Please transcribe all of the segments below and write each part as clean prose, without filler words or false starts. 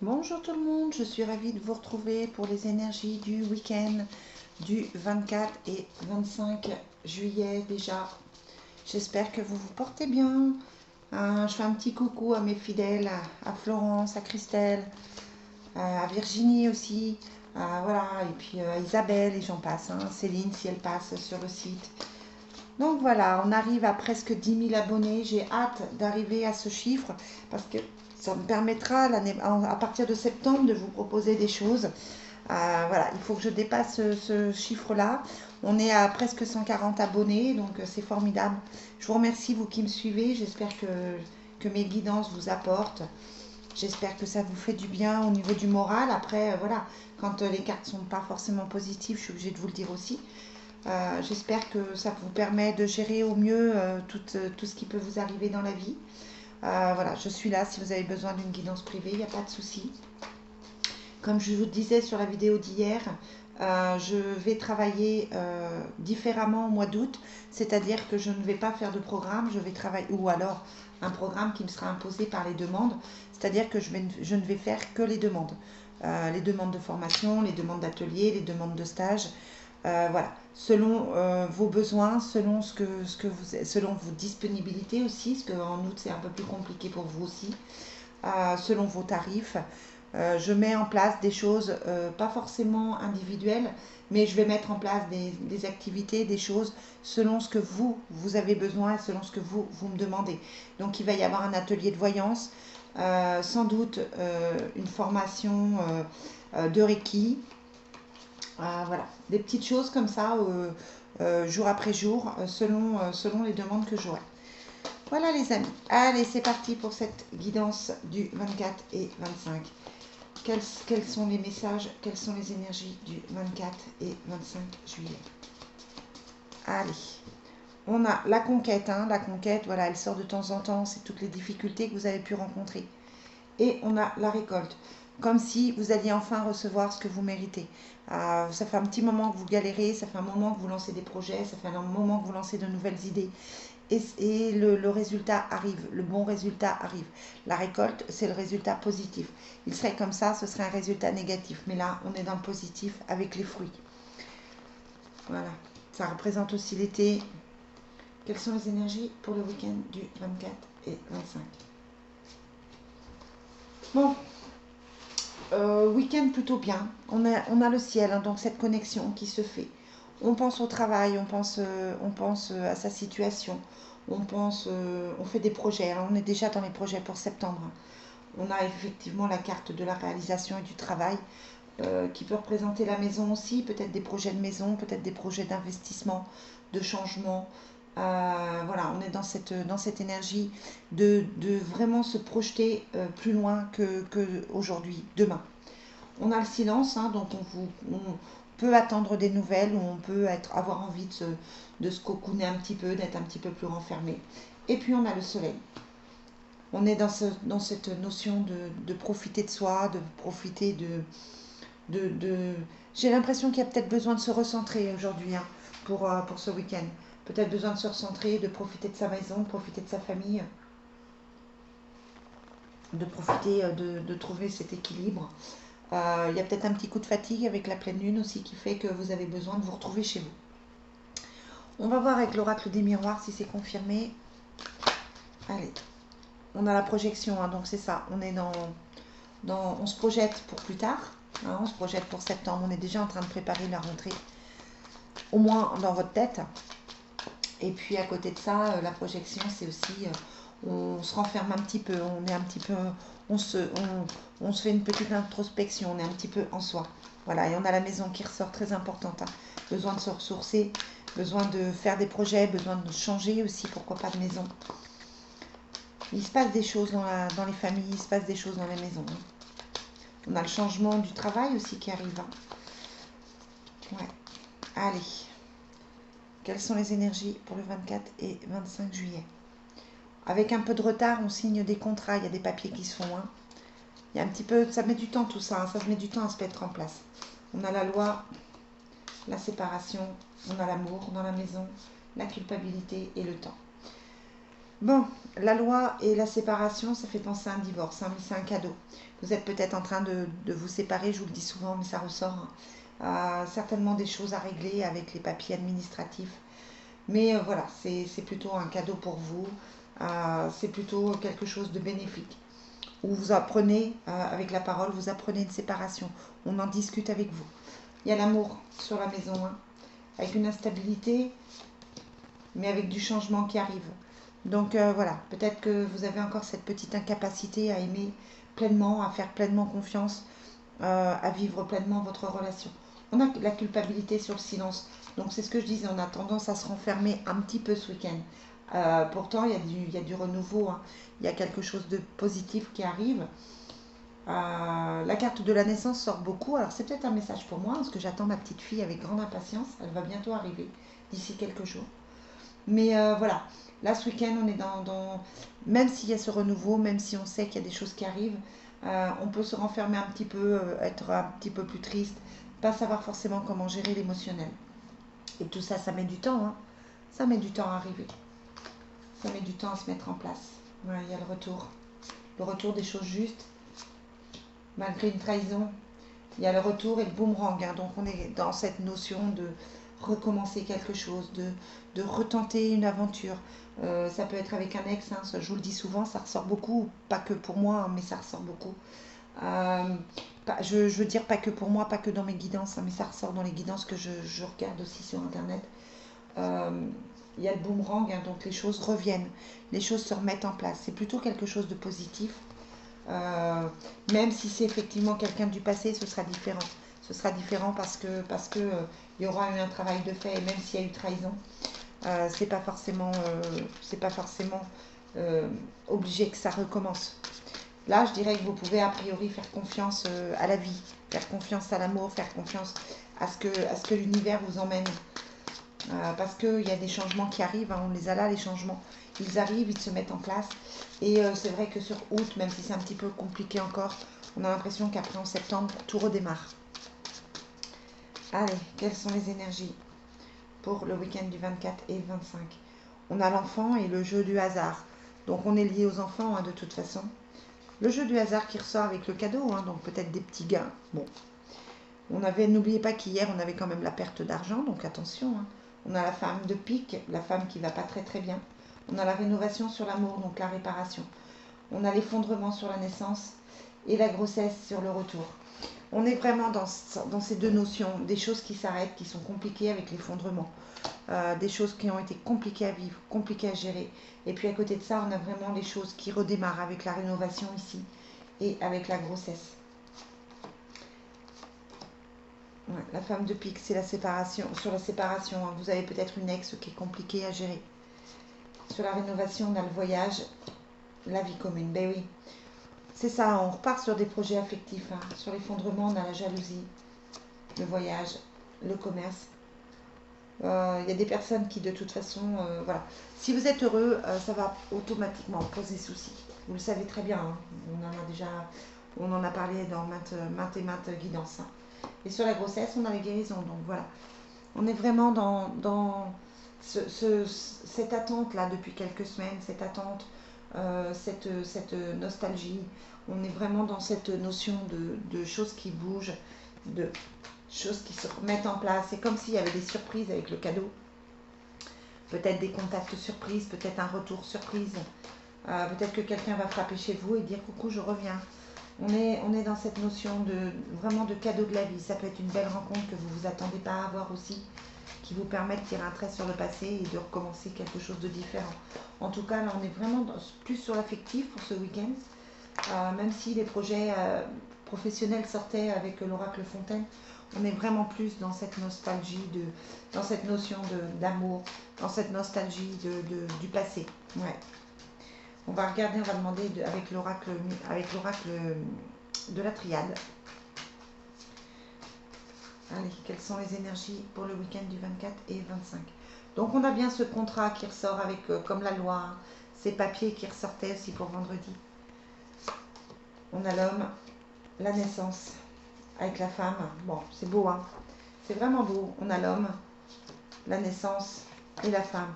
Bonjour tout le monde, je suis ravie de vous retrouver pour les énergies du week-end du 24 et 25 juillet déjà. J'espère que vous vous portez bien. Je fais un petit coucou à mes fidèles, à Florence, à Christelle, à Virginie aussi, voilà, et puis à Isabelle et j'en passe, hein, Céline si elle passe sur le site. Donc voilà, on arrive à presque 10 000 abonnés. J'ai hâte d'arriver à ce chiffre parce que ça me permettra à partir de septembre de vous proposer des choses. Voilà, il faut que je dépasse ce chiffre-là. On est à presque 140 abonnés, donc c'est formidable. Je vous remercie, vous qui me suivez. J'espère que mes guidances vous apportent. J'espère que ça vous fait du bien au niveau du moral. Après, voilà, quand les cartes ne sont pas forcément positives, je suis obligée de vous le dire aussi. J'espère que ça vous permet de gérer au mieux tout ce qui peut vous arriver dans la vie. Voilà, je suis là si vous avez besoin d'une guidance privée, il n'y a pas de souci. Comme je vous disais sur la vidéo d'hier, je vais travailler différemment au mois d'août, c'est-à-dire que je ne vais pas faire de programme, je vais travailler, ou alors un programme qui me sera imposé par les demandes, c'est-à-dire que je ne vais faire que les demandes de formation, les demandes d'atelier, les demandes de stage, voilà, selon vos besoins, selon vos disponibilités aussi, parce qu'en août c'est un peu plus compliqué pour vous aussi, selon vos tarifs. Je mets en place des choses, pas forcément individuelles, mais je vais mettre en place des activités, des choses selon ce que vous avez besoin et selon ce que vous me demandez. Donc il va y avoir un atelier de voyance, sans doute une formation de Reiki, voilà, des petites choses comme ça, jour après jour, selon les demandes que j'aurai. Voilà les amis, allez c'est parti pour cette guidance du 24 et 25. Quels sont les messages, quelles sont les énergies du 24 et 25 juillet? Allez, on a la conquête, hein, la conquête, voilà, elle sort de temps en temps, c'est toutes les difficultés que vous avez pu rencontrer. Et on a la récolte, comme si vous alliez enfin recevoir ce que vous méritez. Ça fait un petit moment que vous galérez, ça fait un moment que vous lancez des projets, ça fait un moment que vous lancez de nouvelles idées. Et le résultat arrive, le bon résultat arrive. La récolte, c'est le résultat positif. Il serait comme ça, ce serait un résultat négatif. Mais là, on est dans le positif avec les fruits. Voilà. Ça représente aussi l'été. Quelles sont les énergies pour le week-end du 24 et 25? Bon, week-end plutôt bien. On a le ciel, hein, donc cette connexion qui se fait. On pense au travail, on pense à sa situation, on fait des projets, hein, on est déjà dans les projets pour septembre. On a effectivement la carte de la réalisation et du travail qui peut représenter la maison aussi, peut-être des projets de maison, peut-être des projets d'investissement, de changement. Voilà, on est dans cette énergie de vraiment se projeter plus loin que aujourd'hui, demain. On a le silence, hein, donc on peut attendre des nouvelles ou on peut avoir envie de se cocooner un petit peu, d'être un petit peu plus renfermé. Et puis on a le soleil. On est dans cette notion de profiter de soi, de profiter de. J'ai l'impression qu'il y a peut-être besoin de se recentrer aujourd'hui, hein, pour ce week-end. Peut-être besoin de se recentrer, de profiter de sa maison, de profiter de sa famille, de profiter de trouver cet équilibre. Il y a peut-être un petit coup de fatigue avec la pleine lune aussi qui fait que vous avez besoin de vous retrouver chez vous. On va voir avec l'oracle des miroirs si c'est confirmé. Allez, on a la projection, hein, donc c'est ça. On se projette pour plus tard, hein, on se projette pour septembre. On est déjà en train de préparer la rentrée, au moins dans votre tête. Et puis à côté de ça, la projection, c'est aussi, on se renferme un petit peu, on est un petit peu, on se fait une petite introspection, on est un petit peu en soi. Voilà, et on a la maison qui ressort très importante, hein. Besoin de se ressourcer, besoin de faire des projets, besoin de changer aussi, pourquoi pas de maison. Il se passe des choses dans les familles, il se passe des choses dans les maisons, hein. On a le changement du travail aussi qui arrive, hein. Ouais, allez. Quelles sont les énergies pour le 24 et 25 juillet? Avec un peu de retard, on signe des contrats, il y a des papiers qui se font, hein. Il y a un petit peu, ça met du temps tout ça, hein, ça met du temps à se mettre en place. On a la loi, la séparation, on a l'amour dans la maison, la culpabilité et le temps. Bon, la loi et la séparation, ça fait penser à un divorce, hein, mais c'est un cadeau. Vous êtes peut-être en train de vous séparer, je vous le dis souvent, mais ça ressort, hein. Certainement des choses à régler avec les papiers administratifs. Mais voilà, c'est plutôt un cadeau pour vous. C'est plutôt quelque chose de bénéfique. Où vous apprenez, avec la parole, vous apprenez une séparation. On en discute avec vous. Il y a l'amour sur la maison, hein, avec une instabilité, mais avec du changement qui arrive. Donc voilà, peut-être que vous avez encore cette petite incapacité à aimer pleinement, à faire pleinement confiance, à vivre pleinement votre relation. On a la culpabilité sur le silence. Donc c'est ce que je disais, on a tendance à se renfermer un petit peu ce week-end. Pourtant, il y a du renouveau, hein. Il y a quelque chose de positif qui arrive. La carte de la naissance sort beaucoup. Alors c'est peut-être un message pour moi, parce que j'attends ma petite fille avec grande impatience. Elle va bientôt arriver, d'ici quelques jours. Mais voilà, là ce week-end, on est même s'il y a ce renouveau, même si on sait qu'il y a des choses qui arrivent, on peut se renfermer un petit peu, être un petit peu plus triste, pas savoir forcément comment gérer l'émotionnel. Et tout ça, ça met du temps, hein. Ça met du temps à arriver. Ça met du temps à se mettre en place. Voilà, il y a le retour des choses justes, malgré une trahison. Il y a le retour et le boomerang, hein. Donc on est dans cette notion de recommencer quelque chose, de retenter une aventure. Ça peut être avec un ex, hein, ça, je vous le dis souvent, ça ressort beaucoup, pas que pour moi, hein, mais ça ressort beaucoup. Je veux dire pas que pour moi, pas que dans mes guidances, hein, mais ça ressort dans les guidances que je regarde aussi sur Internet. Euh, il y a le boomerang, hein, donc les choses reviennent, les choses se remettent en place. C'est plutôt quelque chose de positif. Même si c'est effectivement quelqu'un du passé, ce sera différent. Ce sera différent parce que il y aura eu un travail de fait et même s'il y a eu trahison, c'est pas forcément euh, obligé que ça recommence. Là, je dirais que vous pouvez a priori faire confiance à la vie, faire confiance à l'amour, faire confiance à ce que l'univers vous emmène. Parce qu'il y a des changements qui arrivent, hein, on les a là, les changements. Ils arrivent, ils se mettent en place. Et c'est vrai que sur août, même si c'est un petit peu compliqué encore, on a l'impression qu'après en septembre, tout redémarre. Allez, quelles sont les énergies pour le week-end du 24 et 25? On a l'enfant et le jeu du hasard. Donc on est lié aux enfants, hein, de toute façon. Le jeu du hasard qui ressort avec le cadeau, hein, donc peut-être des petits gains. Bon, n'oubliez pas qu'hier on avait quand même la perte d'argent, donc attention, hein. On a la femme de pique, la femme qui va pas très très bien. On a la rénovation sur l'amour, donc la réparation. On a l'effondrement sur la naissance et la grossesse sur le retour. On est vraiment dans ces deux notions, des choses qui s'arrêtent, qui sont compliquées avec l'effondrement, des choses qui ont été compliquées à vivre, compliquées à gérer. Et puis à côté de ça, on a vraiment les choses qui redémarrent avec la rénovation ici et avec la grossesse. Ouais, la femme de pique, c'est la séparation. Sur la séparation, hein, vous avez peut-être une ex qui est compliquée à gérer. Sur la rénovation, on a le voyage, la vie commune. Ben oui, c'est ça, on repart sur des projets affectifs, hein. Sur l'effondrement, on a la jalousie, le voyage, le commerce. Il y a des personnes qui, de toute façon, voilà. Si vous êtes heureux, ça va automatiquement poser souci. Vous le savez très bien, hein. On en a parlé dans maintes guidances, hein. Et sur la grossesse, on a la guérison. Donc voilà, on est vraiment dans cette attente-là depuis quelques semaines, cette attente, cette nostalgie. On est vraiment dans cette notion de choses qui bougent, de choses qui se remettent en place. C'est comme s'il y avait des surprises avec le cadeau. Peut-être des contacts surprises, peut-être un retour surprise. Peut-être que quelqu'un va frapper chez vous et dire coucou, je reviens. On est dans cette notion vraiment de cadeau de la vie. Ça peut être une belle rencontre que vous ne vous attendez pas à avoir aussi, qui vous permet de tirer un trait sur le passé et de recommencer quelque chose de différent. En tout cas, là, on est vraiment plus sur l'affectif pour ce week-end. Même si les projets professionnels sortaient avec l'oracle Fontaine, on est vraiment plus dans cette nostalgie, dans cette notion d'amour, dans cette nostalgie du passé. Ouais. On va regarder, on va demander avec l'oracle de la triade. Allez, quelles sont les énergies pour le week-end du 24 et 25? Donc on a bien ce contrat qui ressort avec, comme la loi, hein, ces papiers qui ressortaient aussi pour vendredi. On a l'homme, la naissance avec la femme. Bon, c'est beau, hein. C'est vraiment beau. On a l'homme, la naissance et la femme.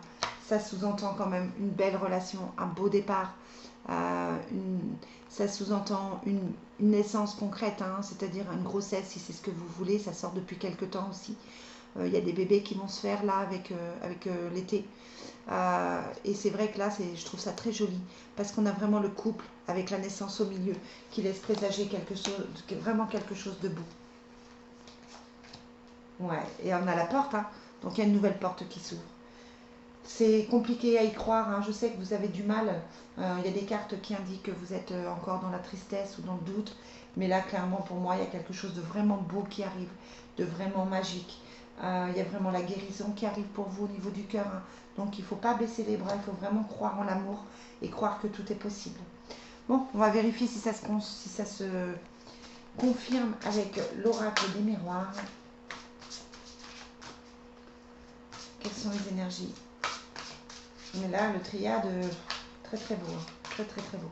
ça sous-entend quand même une belle relation, un beau départ. Ça sous-entend une naissance concrète, hein, c'est-à-dire une grossesse si c'est ce que vous voulez. Ça sort depuis quelque temps aussi. Il y a des bébés qui vont se faire là avec l'été. Et c'est vrai que là, je trouve ça très joli parce qu'on a vraiment le couple avec la naissance au milieu qui laisse présager vraiment quelque chose de beau. Ouais, et on a la porte, hein, donc il y a une nouvelle porte qui s'ouvre. C'est compliqué à y croire, hein, je sais que vous avez du mal. Il y a des cartes qui indiquent que vous êtes encore dans la tristesse ou dans le doute. Mais là, clairement, pour moi, il y a quelque chose de vraiment beau qui arrive, de vraiment magique. Il y a vraiment la guérison qui arrive pour vous au niveau du cœur, hein. Donc il ne faut pas baisser les bras, il faut vraiment croire en l'amour et croire que tout est possible. Bon, on va vérifier si ça se confirme avec l'oracle des miroirs. Quelles sont les énergies? Mais là, le triade, très très beau, hein. Très très très beau.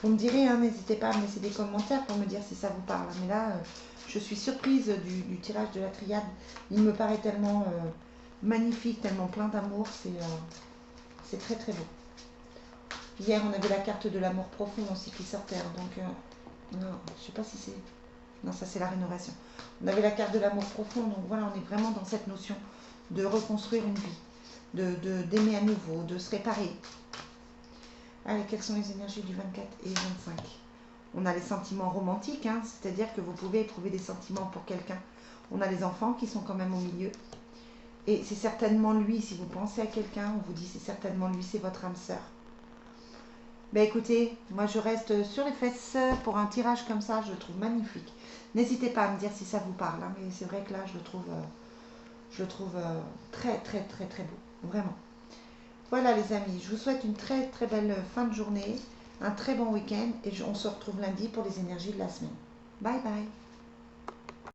Vous me direz, hein, n'hésitez pas à me laisser des commentaires pour me dire si ça vous parle. Mais là, je suis surprise du tirage de la triade. Il me paraît tellement magnifique, tellement plein d'amour. C'est très très beau. Hier, on avait la carte de l'amour profond aussi qui sortait. Hein, donc, non, je sais pas si c'est... Non, ça c'est la rénovation. On avait la carte de l'amour profond. Donc voilà, on est vraiment dans cette notion de reconstruire une vie, d'aimer à nouveau, de se réparer. Allez, quelles sont les énergies du 24 et 25? On a les sentiments romantiques, hein, c'est-à-dire que vous pouvez éprouver des sentiments pour quelqu'un. On a les enfants qui sont quand même au milieu. Et c'est certainement lui, si vous pensez à quelqu'un, on vous dit c'est certainement lui, c'est votre âme sœur. Ben écoutez, moi je reste sur les fesses pour un tirage comme ça, je le trouve magnifique. N'hésitez pas à me dire si ça vous parle, hein, mais c'est vrai que là je le trouve très très très très beau, vraiment. Voilà les amis, je vous souhaite une très très belle fin de journée, un très bon week-end et on se retrouve lundi pour les énergies de la semaine. Bye bye.